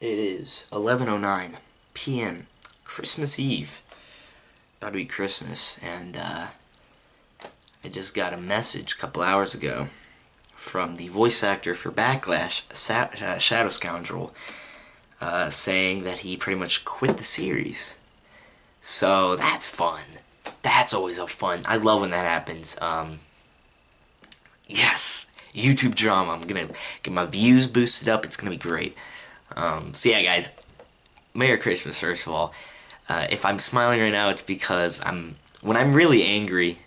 It is 11:09 p.m. Christmas Eve. About to be Christmas, and I just got a message a couple hours ago from the voice actor for Backlash, Shadow Scoundrel, saying that he pretty much quit the series. So that's fun. That's always a fun. I love when that happens. Yes, YouTube drama. I'm gonna get my views boosted up. It's gonna be great. So yeah, guys, Merry Christmas, first of all. If I'm smiling right now, it's because when I'm really angry,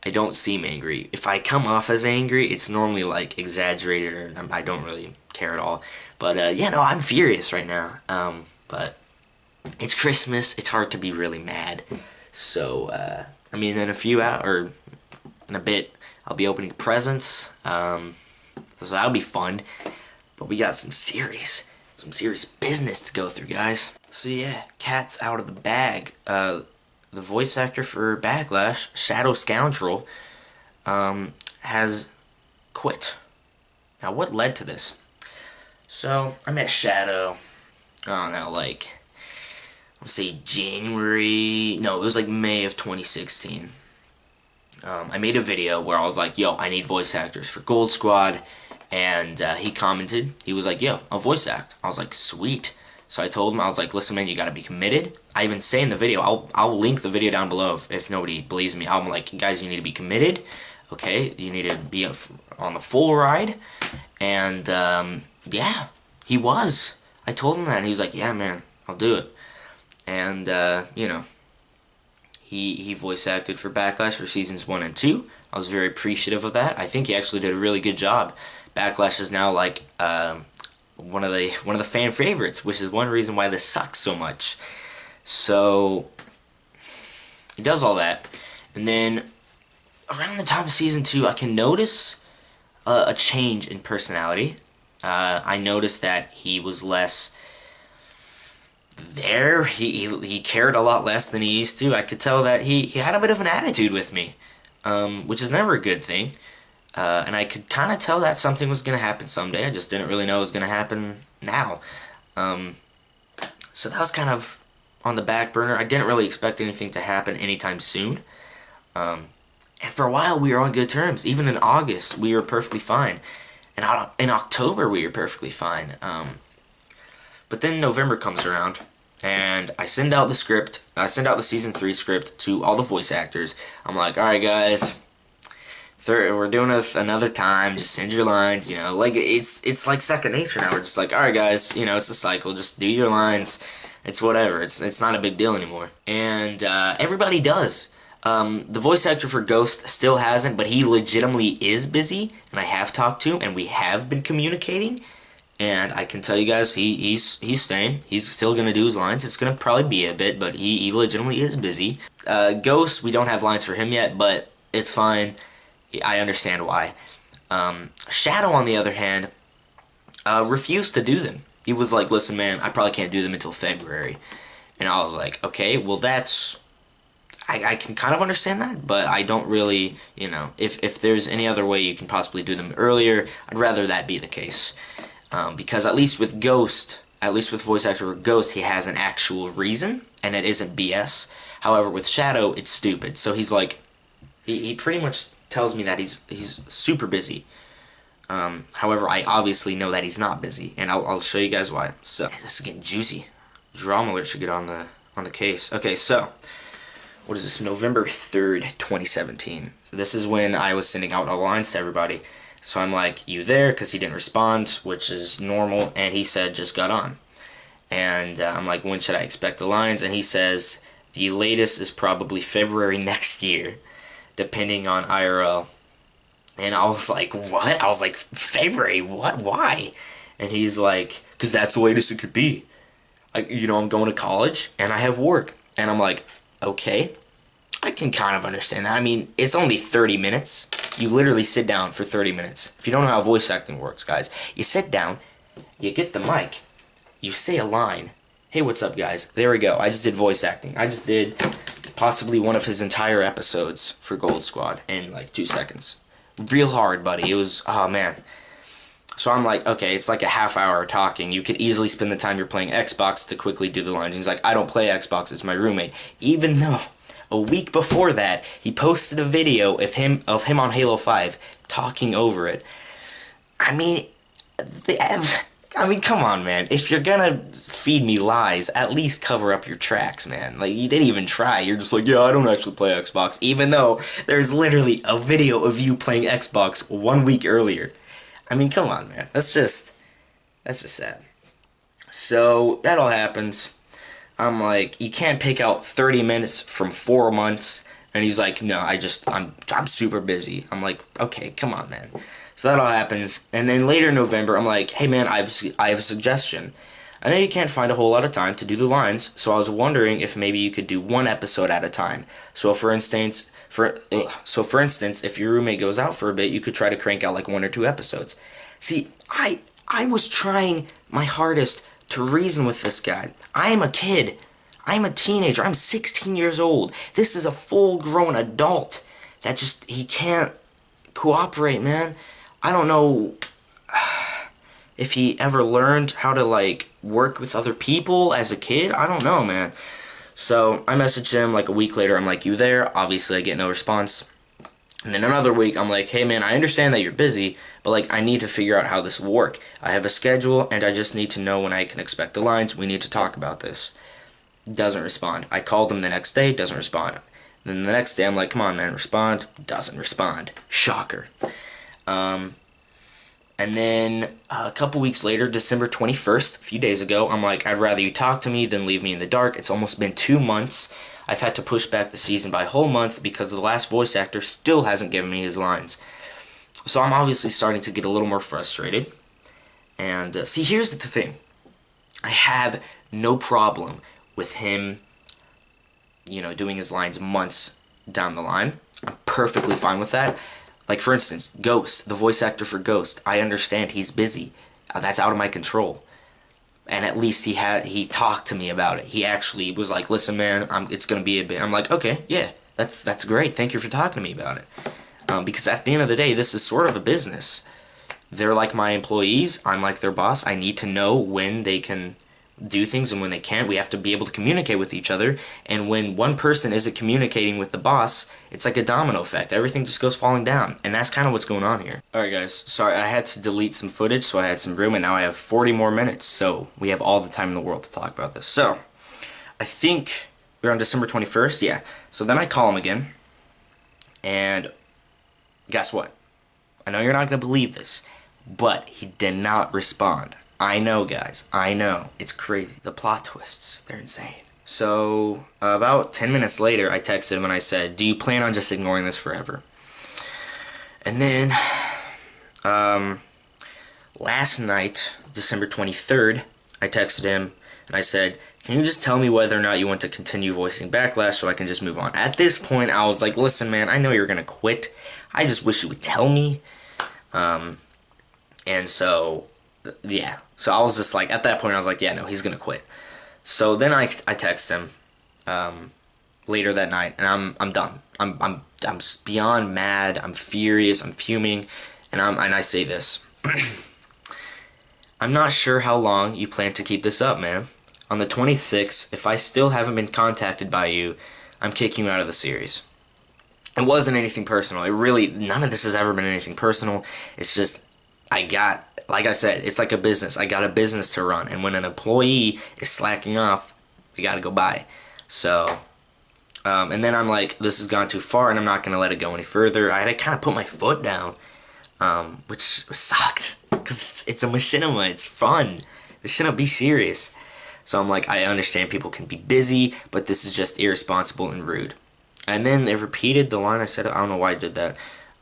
I don't seem angry. If I come off as angry, it's normally like exaggerated, or I don't really care at all. But yeah, no, I'm furious right now. But it's Christmas. It's hard to be really mad. So I mean, in a few hours, or in a bit, I'll be opening presents. So that'll be fun. But we got some serious business to go through, guys. So yeah, cat's out of the bag. The voice actor for Backlash, Shadow Scoundrel, has quit. Now, what led to this? So, I met Shadow, I don't know, like, let's say January, no, it was like May of 2016. I made a video where I was like, yo, I need voice actors for Gold Squad. And he commented, he was like, yo, I'll voice act. I was like, sweet. So I told him, I was like, listen, man, you gotta be committed. I even say in the video, I'll link the video down below if nobody believes me. I'm like, guys, you need to be committed. Okay, you need to be on the full ride. And yeah, he was. I told him that, and he was like, yeah, man, I'll do it. And you know, he voice acted for Backlash for seasons 1 and 2. I was very appreciative of that. I think he actually did a really good job. Backlash is now like one of the fan favorites, which is one reason why this sucks so much. So he does all that, and then around the time of season 2, I can notice a change in personality. I noticed that he was less there. He cared a lot less than he used to. I could tell that he had a bit of an attitude with me, which is never a good thing. And I could kind of tell that something was going to happen someday. I just didn't really know it was going to happen now. So that was kind of on the back burner. I didn't really expect anything to happen anytime soon. And for a while, we were on good terms. Even in August, we were perfectly fine. And in October, we were perfectly fine. But then November comes around, and I send out the script. I send out the season 3 script to all the voice actors. I'm like, all right, guys. We're doing it another time. Just send your lines, you know. Like, it's like second nature now. We're just like, all right, guys, you know, it's a cycle. Just do your lines. It's whatever. It's not a big deal anymore. And everybody does. The voice actor for Ghost still hasn't, but he legitimately is busy, and I have talked to him, and we have been communicating. And I can tell you guys, he's staying. He's still gonna do his lines. It's gonna probably be a bit, but he legitimately is busy. Ghost, we don't have lines for him yet, but it's fine. I understand why. Shadow, on the other hand, refused to do them. He was like, listen, man, I probably can't do them until February. And I was like, okay, well, that's... I can kind of understand that, but I don't really, you know, if there's any other way you can possibly do them earlier, I'd rather that be the case. Because at least with Ghost, at least with voice actor for Ghost, he has an actual reason, and it isn't BS. However, with Shadow, it's stupid. So he's like, he pretty much tells me that he's super busy. However, I obviously know that he's not busy, and I'll show you guys why. So this is getting juicy. Drama alert should get on the case. Okay, so what is this? November 3rd, 2017. So this is when I was sending out all lines to everybody. So I'm like, you there? Because he didn't respond, which is normal, and he said just got on. And I'm like, when should I expect the lines? And he says the latest is probably February next year, depending on IRL. And I was like, what? I was like, February? What? Why? And he's like, because that's the latest it could be. Like, you know, I'm going to college, and I have work. And I'm like, okay, I can kind of understand that. I mean, it's only 30 minutes. You literally sit down for 30 minutes. If you don't know how voice acting works, guys, you sit down, you get the mic, you say a line. Hey, what's up, guys? There we go. I just did voice acting. I just did possibly one of his entire episodes for Gold Squad in like 2 seconds. Real hard, buddy. It was, oh man. So I'm like, okay, it's like a half hour talking. You could easily spend the time you're playing Xbox to quickly do the lines. And he's like, I don't play Xbox, it's my roommate. Even though a week before that, he posted a video of him on Halo 5 talking over it. I mean, come on, man. If you're gonna feed me lies, at least cover up your tracks, man. Like, you didn't even try. You're just like, yeah, I don't actually play Xbox, even though there's literally a video of you playing Xbox 1 week earlier. I mean, come on, man. That's just sad. So that all happens. I'm like, you can't pick out 30 minutes from 4 months. And he's like, no, I'm super busy. I'm like, okay, come on, man. So that all happens. And then later in November, I'm like, hey, man, I have a suggestion. I know you can't find a whole lot of time to do the lines, so I was wondering if maybe you could do one episode at a time. So for instance, if your roommate goes out for a bit, you could try to crank out like 1 or 2 episodes. See, I was trying my hardest to reason with this guy. I am a kid. I'm a teenager. I'm 16 years old. This is a full-grown adult that he can't cooperate, man. I don't know if he ever learned how to, like, work with other people as a kid. I don't know, man. So I messaged him like a week later. I'm like, you there? Obviously, I get no response. And then another week, I'm like, hey, man, I understand that you're busy, but, like, I need to figure out how this will work. I have a schedule, and I just need to know when I can expect the lines. We need to talk about this. Doesn't respond. I called him the next day. Doesn't respond. Then the next day, I'm like, come on, man, respond. Doesn't respond. Shocker. And then a couple weeks later, December 21st, a few days ago, I'm like, I'd rather you talk to me than leave me in the dark. It's almost been 2 months. I've had to push back the season by a whole month because the last voice actor still hasn't given me his lines. So I'm obviously starting to get a little more frustrated. And see, here's the thing. I have no problem with him, doing his lines months down the line. I'm perfectly fine with that. Like, for instance, Ghost, the voice actor for Ghost. I understand he's busy. That's out of my control. And at least he talked to me about it. He actually was like, listen, man, it's going to be a bit. I'm like, okay, yeah, that's great. Thank you for talking to me about it. Because at the end of the day, this is sort of a business. They're like my employees. I'm like their boss. I need to know when they can do things and when they can't. We have to be able to communicate with each other. And when one person isn't communicating with the boss, it's like a domino effect. Everything just goes falling down. And that's kind of what's going on here. Alright guys, sorry, I had to delete some footage, so I had some room, and now I have 40 more minutes. So we have all the time in the world to talk about this. So, I think we're on December 21st, yeah. So then I call him again. And guess what? I know you're not going to believe this, but he did not respond. I know, guys. I know. It's crazy. The plot twists, they're insane. So, about 10 minutes later, I texted him and I said, do you plan on just ignoring this forever? And then, last night, December 23rd, I texted him and I said, can you just tell me whether or not you want to continue voicing Backlash so I can just move on? At this point, I was like, listen, man, I know you're going to quit. I just wish you would tell me. And so, yeah. So I was just like, at that point, I was like, yeah, no, he's going to quit. So then I text him later that night, and I'm done. I'm beyond mad. I'm furious. I'm fuming, and I say this. I'm not sure how long you plan to keep this up, man. On the 26th, if I still haven't been contacted by you, I'm kicking you out of the series. It wasn't anything personal. None of this has ever been anything personal. It's just, like I said, it's like a business. I got a business to run, and when an employee is slacking off, you gotta go by. So, and then I'm like, this has gone too far, and I'm not gonna let it go any further. I had to kind of put my foot down, which sucked, because it's a machinima. It's fun. This shouldn't be serious. So I'm like, I understand people can be busy, but this is just irresponsible and rude. And then it repeated the line I said. I don't know why I did that.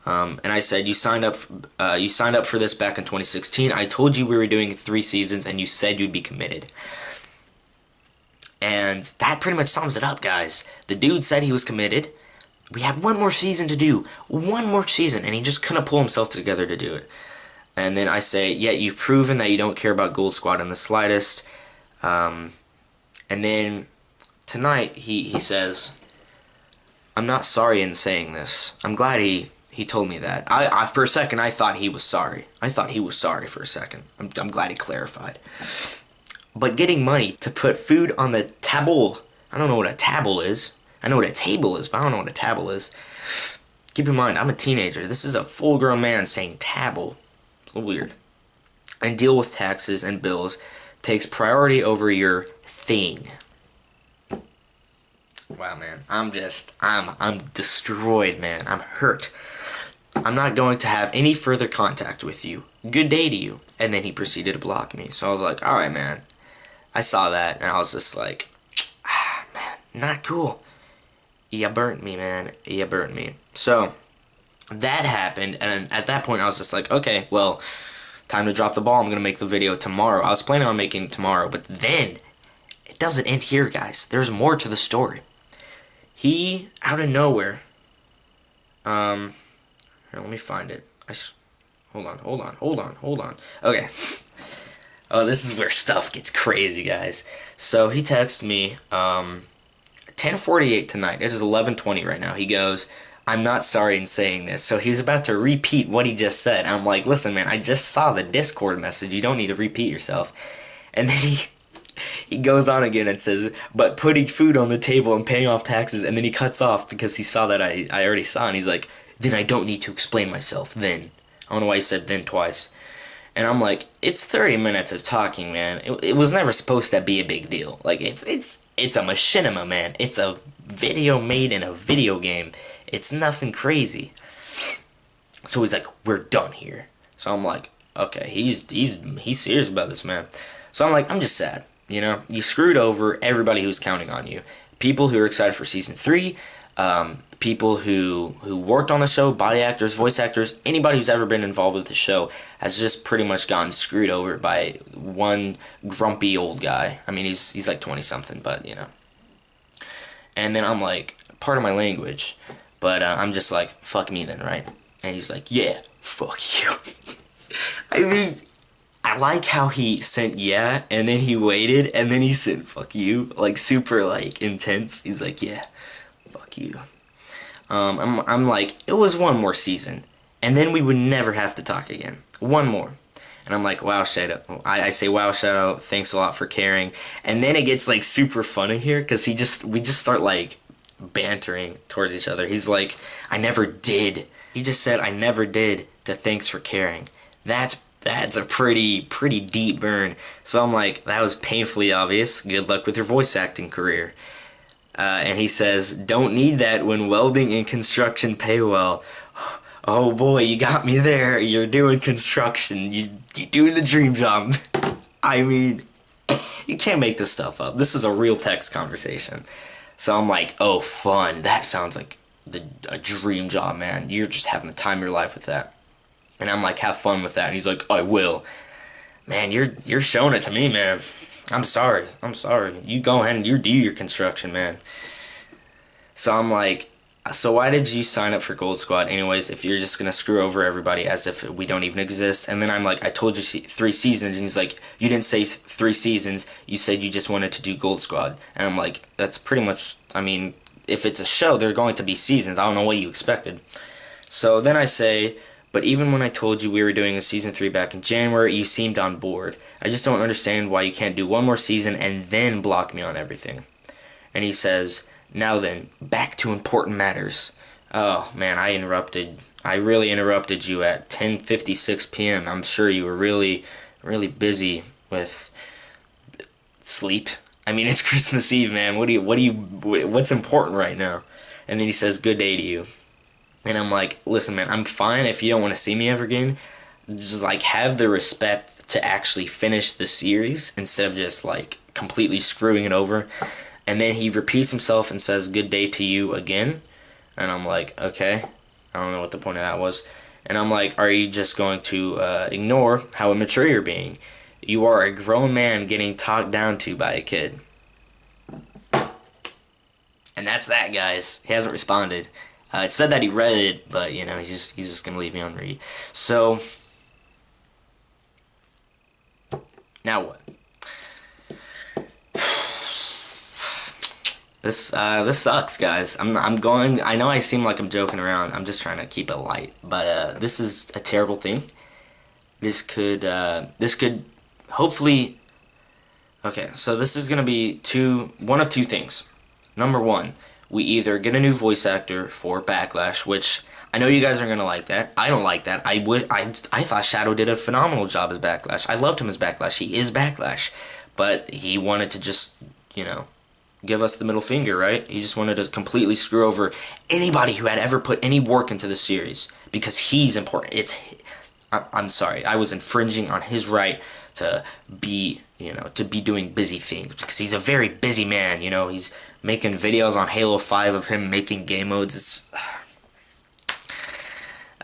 And I said, you signed up for this back in 2016. I told you we were doing 3 seasons, and you said you'd be committed. And that pretty much sums it up, guys. The dude said he was committed. We had 1 more season to do. 1 more season, and he just couldn't pull himself together to do it. And then I say, yet you've proven that you don't care about Gold Squad in the slightest. And then tonight he says, I'm not sorry in saying this. I'm glad he He told me that. I for a second I thought he was sorry. I thought he was sorry for a second. I'm glad he clarified. But getting money to put food on the table. I don't know what a table is. I know what a table is, but I don't know what a table is. Keep in mind, I'm a teenager. This is a full-grown man saying table. It's a little weird. And deal with taxes and bills takes priority over your thing. Wow, man. I'm destroyed, man. I'm hurt. I'm not going to have any further contact with you. Good day to you. And then he proceeded to block me. So I was like, alright, man. I saw that, and I was just like, man, not cool. You burnt me, man. You burnt me. So, that happened, and at that point I was just like, okay, well, time to drop the ball. I'm going to make the video tomorrow. I was planning on making it tomorrow, but then, it doesn't end here, guys. There's more to the story. He, out of nowhere, here, let me find it. Hold on. Okay. Oh, this is where stuff gets crazy, guys. So, he texted me, 10:48 tonight. It is 11:20 right now. He goes, I'm not sorry in saying this. So, he's about to repeat what he just said. I'm like, listen, man, I just saw the Discord message. You don't need to repeat yourself. And then he goes on again and says, but putting food on the table and paying off taxes, and then he cuts off because he saw that I already saw, and he's like, then I don't need to explain myself, then. I don't know why he said then twice. And I'm like, it's 30 minutes of talking, man. It was never supposed to be a big deal. Like, it's a machinima, man. It's a video made in a video game. It's nothing crazy. So he's like, we're done here. So I'm like, okay, he's serious about this, man. So I'm like, I'm just sad. You know, you screwed over everybody who's counting on you. People who are excited for season 3, people who worked on the show, body actors, voice actors, anybody who's ever been involved with the show has just pretty much gotten screwed over by one grumpy old guy. I mean, he's like 20-something, but, you know. And then I'm like, part of my language, but I'm just like, fuck me then, right? And he's like, yeah, fuck you. I mean, I like how he sent yeah, and then he waited, and then he said fuck you, like super like intense. He's like, yeah, fuck you. I'm like, it was one more season, and then we would never have to talk again. One more. And I'm like, wow, Shadow. I say, wow, Shadow, thanks a lot for caring. And then it gets like super funny here, because we just start like bantering towards each other. He's like, I never did. He just said, I never did to thanks for caring. That's a pretty deep burn. So I'm like, that was painfully obvious. Good luck with your voice acting career. And he says, don't need that when welding and construction pay well. Oh boy, you got me there. You're doing construction. You're doing the dream job. I mean, you can't make this stuff up. This is a real text conversation. So I'm like, oh, fun. That sounds like a dream job, man. You're just having the time of your life with that. And I'm like, have fun with that. And he's like, I will. Man, you're showing it to me, man. I'm sorry. You go ahead and you do your construction, man. So I'm like, so why did you sign up for Gold Squad anyways if you're just going to screw over everybody as if we don't even exist? And then I'm like, I told you 3 seasons. And he's like, you didn't say 3 seasons. You said you just wanted to do Gold Squad. And I'm like, that's pretty much, I mean, if it's a show, there are going to be seasons. I don't know what you expected. So then I say, but even when I told you we were doing a season 3 back in January, you seemed on board. I just don't understand why you can't do one more season and then block me on everything. And he says, now then, back to important matters. Oh, man, I really interrupted you at 10:56 p.m. I'm sure you were really, really busy with sleep. I mean, it's Christmas Eve, man. What's important right now? And then he says, good day to you. And I'm like, listen, man, I'm fine if you don't want to see me ever again. Just, like, have the respect to actually finish the series instead of just, like, completely screwing it over. And then he repeats himself and says, good day to you again. And I'm like, okay. I don't know what the point of that was. And I'm like, are you just going to ignore how immature you're being? You are a grown man getting talked down to by a kid. And that's that, guys. He hasn't responded. It said that he read it, but, you know, he's just going to leave me on read. So, now what? This sucks, guys. I'm going. I know I seem like I'm joking around. I'm just trying to keep it light, but this is a terrible thing. This could hopefully. Okay, so this is gonna be one of two things. Number one, we either get a new voice actor for Backlash, which I know you guys are gonna like that. I don't like that. I thought Shadow did a phenomenal job as Backlash. I loved him as Backlash. He is Backlash, but he wanted to just, you know, give us the middle finger, right? He just wanted to completely screw over anybody who had ever put any work into the series because he's important. I'm sorry, I was infringing on his right to be doing busy things because he's a very busy man. He's making videos on Halo 5 of him making game modes.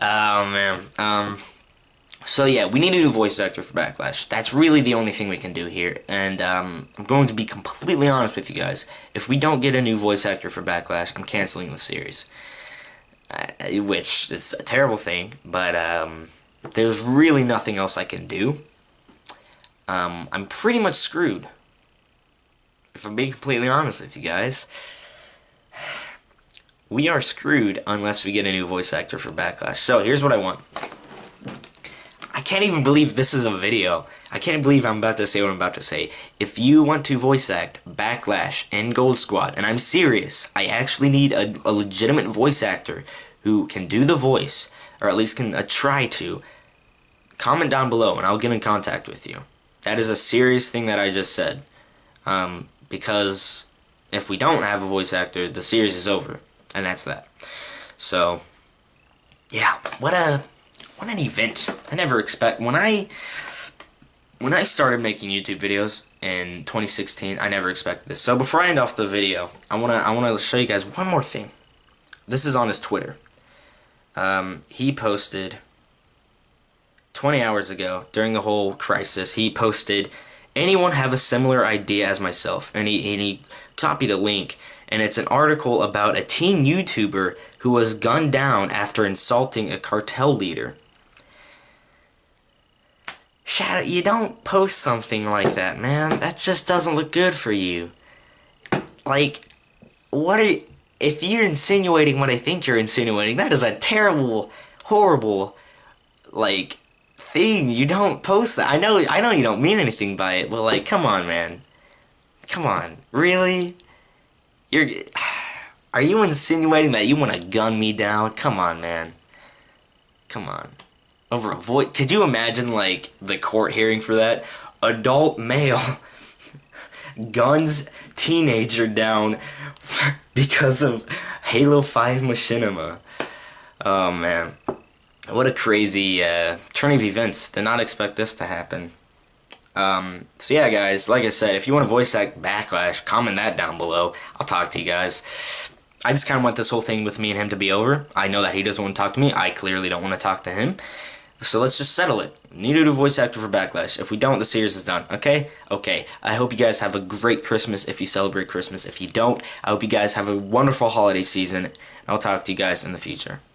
Oh man. So yeah, we need a new voice actor for Backlash. That's really the only thing we can do here. And I'm going to be completely honest with you guys. If we don't get a new voice actor for Backlash, I'm canceling the series. Which is a terrible thing, but there's really nothing else I can do. I'm pretty much screwed. If I'm being completely honest with you guys. We are screwed unless we get a new voice actor for Backlash. So here's what I want. I can't even believe this is a video. I can't believe I'm about to say what I'm about to say. If you want to voice act Backlash and Gold Squad, and I'm serious, I actually need a legitimate voice actor who can do the voice, or at least can try to, comment down below and I'll get in contact with you. That is a serious thing that I just said. Because if we don't have a voice actor, the series is over. And that's that. So, yeah, what an event. I never expect when I started making YouTube videos in 2016, I never expected this. So before I end off the video, I wanna show you guys one more thing. This is on his Twitter. He posted 20 hours ago during the whole crisis. He posted, "Anyone have a similar idea as myself?" And he copied a link, and it's an article about a teen YouTuber who was gunned down after insulting a cartel leader. Shadow, you don't post something like that, man. That just doesn't look good for you. Like, if you're insinuating what I think you're insinuating, that is a terrible, horrible, like, thing. You don't post that. I know you don't mean anything by it, but like, come on, man. Come on. Really? Are you insinuating that you want to gun me down? Come on, man. Come on. Over a voice. Could you imagine, like, the court hearing for that? Adult male guns teenager down because of Halo 5 machinima. Oh, man. What a crazy turn of events. Did not expect this to happen. So yeah, guys, like I said, if you want to voice act Backlash, comment that down below. I'll talk to you guys. I just kind of want this whole thing with me and him to be over. I know that he doesn't want to talk to me. I clearly don't want to talk to him. So let's just settle it. Need a new voice actor for Backlash. If we don't, the series is done. Okay? Okay. I hope you guys have a great Christmas if you celebrate Christmas. If you don't, I hope you guys have a wonderful holiday season. I'll talk to you guys in the future.